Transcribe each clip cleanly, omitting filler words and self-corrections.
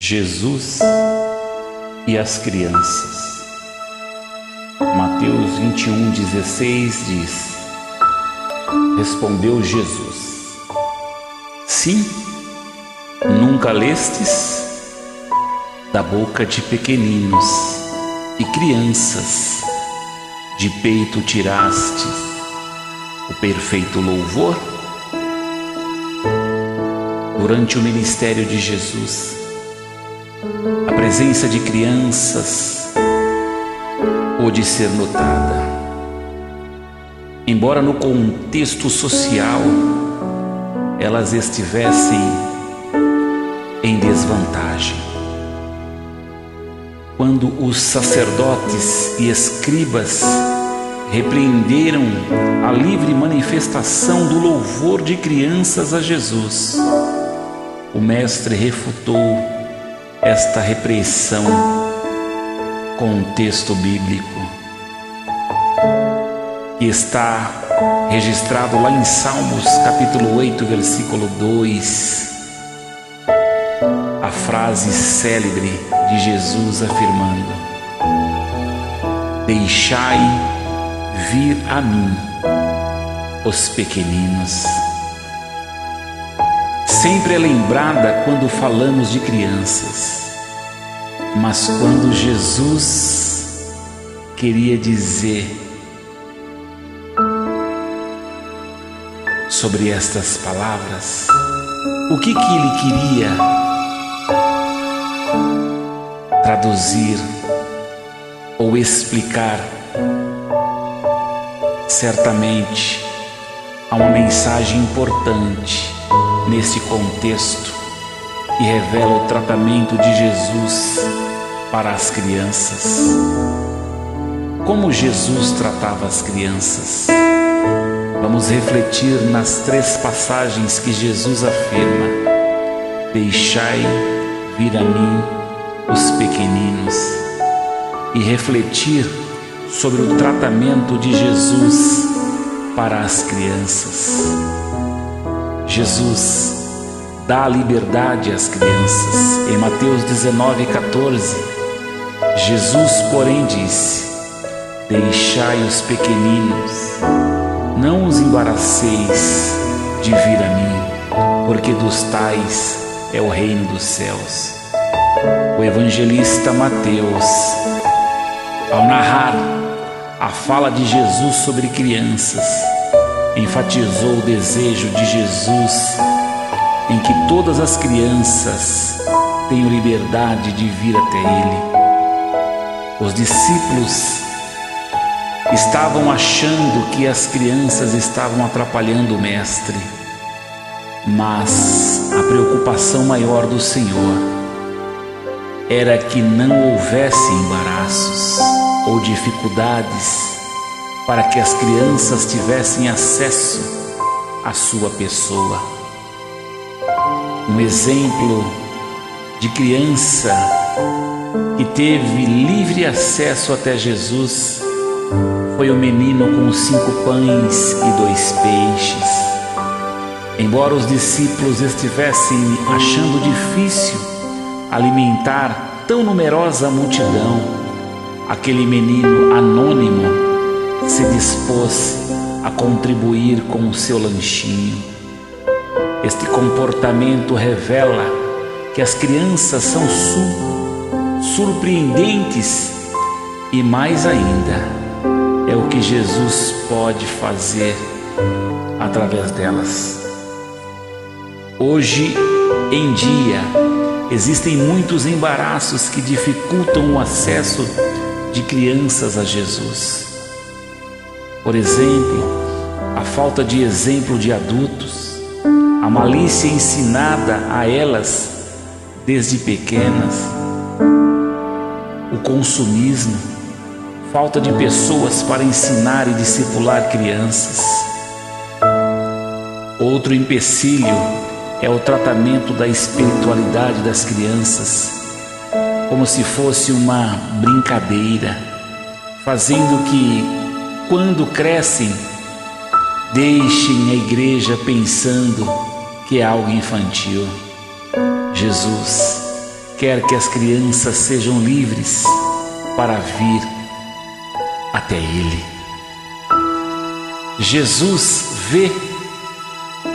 Jesus e as crianças. Mateus 21:16 diz: Respondeu Jesus: Sim, nunca lestes? Da boca de pequeninos e crianças de peito tirastes o perfeito louvor? Durante o ministério de Jesus, a presença de crianças pôde ser notada. Embora no contexto social elas estivessem em desvantagem. Quando os sacerdotes e escribas repreenderam a livre manifestação do louvor de crianças a Jesus, o Mestre refutou esta repreensão com um texto bíblico que está registrado lá em Salmos capítulo 8, versículo 2, a frase célebre de Jesus afirmando: Deixai vir a mim os pequeninos. Sempre é lembrada quando falamos de crianças, mas quando Jesus queria dizer sobre estas palavras, o que ele queria traduzir ou explicar, certamente há uma mensagem importante nesse contexto que revela o tratamento de Jesus para as crianças. Como Jesus tratava as crianças? Vamos refletir nas 3 passagens que Jesus afirma: Deixai vir a mim os pequeninos, e refletir sobre o tratamento de Jesus para as crianças. Jesus dá a liberdade às crianças. Em Mateus 19:14, Jesus, porém, disse: Deixai os pequeninos, não os embaraceis de vir a mim, porque dos tais é o reino dos céus. O evangelista Mateus, ao narrar a fala de Jesus sobre crianças, enfatizou o desejo de Jesus em que todas as crianças tenham liberdade de vir até Ele. Os discípulos estavam achando que as crianças estavam atrapalhando o Mestre, mas a preocupação maior do Senhor era que não houvesse embaraços ou dificuldades para que as crianças tivessem acesso à sua pessoa. Um exemplo de criança que teve livre acesso até Jesus foi o menino com os 5 pães e 2 peixes. Embora os discípulos estivessem achando difícil alimentar tão numerosa multidão, aquele menino anônimo se dispôs a contribuir com o seu lanchinho. Este comportamento revela que as crianças são surpreendentes e, mais ainda, é o que Jesus pode fazer através delas. Hoje em dia, existem muitos embaraços que dificultam o acesso de crianças a Jesus. Por exemplo, a falta de exemplo de adultos, a malícia ensinada a elas desde pequenas, o consumismo, falta de pessoas para ensinar e discipular crianças. Outro empecilho é o tratamento da espiritualidade das crianças como se fosse uma brincadeira, fazendo que, quando crescem, deixem a igreja pensando que é algo infantil. Jesus quer que as crianças sejam livres para vir até Ele. Jesus vê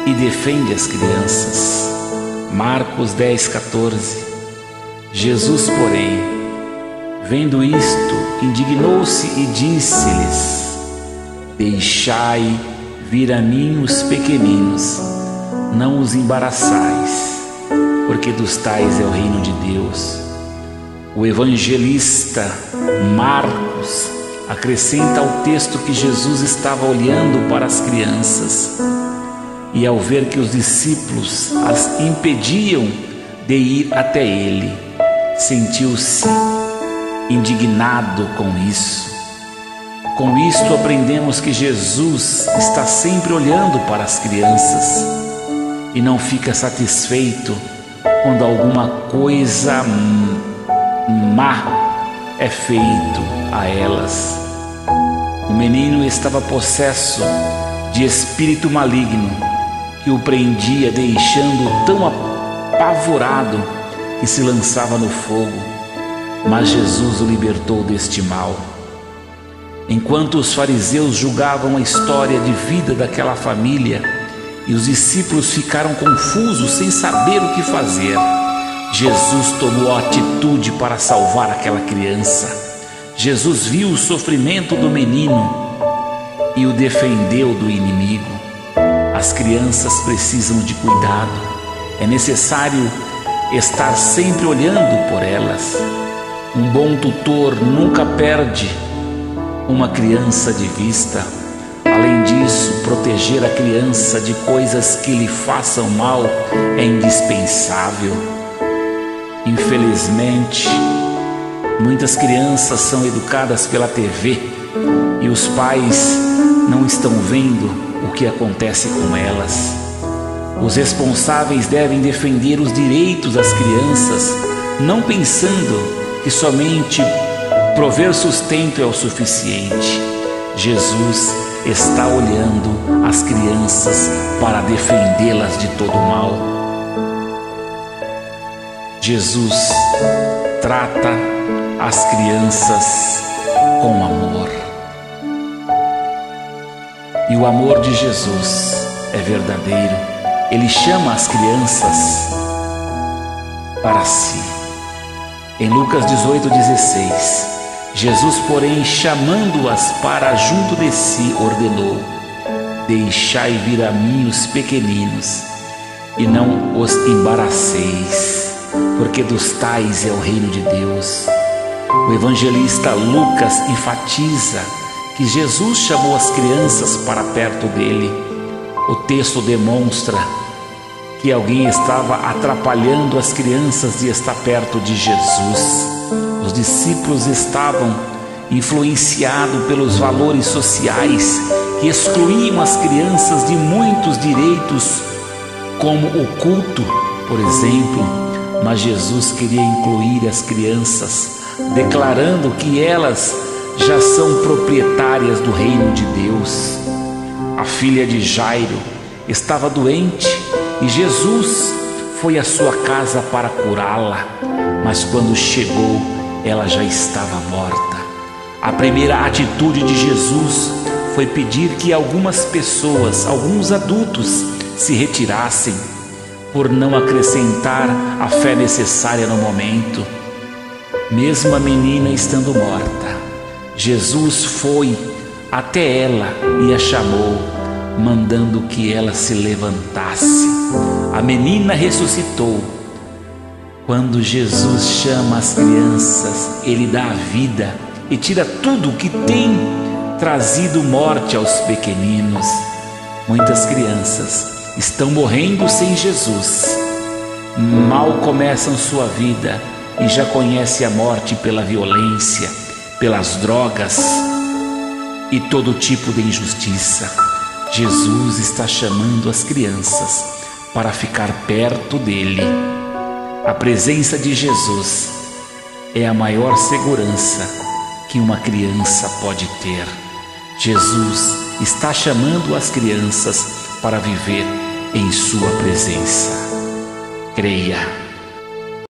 e defende as crianças. Marcos 10:14. Jesus, porém, vendo isto, indignou-se e disse-lhes: Deixai vir a mim os pequeninos, não os embaraçais, porque dos tais é o reino de Deus. O evangelista Marcos acrescenta ao texto que Jesus estava olhando para as crianças e, ao ver que os discípulos as impediam de ir até ele, sentiu-se indignado com isso. Com isto aprendemos que Jesus está sempre olhando para as crianças e não fica satisfeito quando alguma coisa má é feito a elas. O menino estava possesso de espírito maligno que o prendia, deixando-o tão apavorado que se lançava no fogo, mas Jesus o libertou deste mal. Enquanto os fariseus julgavam a história de vida daquela família e os discípulos ficaram confusos sem saber o que fazer, Jesus tomou atitude para salvar aquela criança. Jesus viu o sofrimento do menino e o defendeu do inimigo. As crianças precisam de cuidado. É necessário estar sempre olhando por elas. Um bom tutor nunca perde uma criança de vista. Além disso, proteger a criança de coisas que lhe façam mal é indispensável. Infelizmente, muitas crianças são educadas pela TV e os pais não estão vendo o que acontece com elas. Os responsáveis devem defender os direitos das crianças, não pensando que somente prover sustento é o suficiente. Jesus está olhando as crianças para defendê-las de todo mal. Jesus trata as crianças com amor. E o amor de Jesus é verdadeiro. Ele chama as crianças para si. Em Lucas 18:16, Jesus, porém, chamando-as para junto de si, ordenou: Deixai vir a mim os pequeninos, e não os embaraceis, porque dos tais é o reino de Deus. O evangelista Lucas enfatiza que Jesus chamou as crianças para perto dele. O texto demonstra que alguém estava atrapalhando as crianças de estar perto de Jesus. Os discípulos estavam influenciados pelos valores sociais que excluíam as crianças de muitos direitos, como o culto, por exemplo. Mas Jesus queria incluir as crianças, declarando que elas já são proprietárias do reino de Deus. A filha de Jairo estava doente e Jesus foi à sua casa para curá-la, mas quando chegou, ela já estava morta. A primeira atitude de Jesus foi pedir que algumas pessoas, alguns adultos, se retirassem, por não acrescentar a fé necessária no momento. Mesmo a menina estando morta, Jesus foi até ela e a chamou, mandando que ela se levantasse. A menina ressuscitou. Quando Jesus chama as crianças, Ele dá a vida e tira tudo o que tem trazido morte aos pequeninos. Muitas crianças estão morrendo sem Jesus. Mal começam sua vida e já conhecem a morte pela violência, pelas drogas e todo tipo de injustiça. Jesus está chamando as crianças para ficar perto dele. A presença de Jesus é a maior segurança que uma criança pode ter. Jesus está chamando as crianças para viver em sua presença. Creia.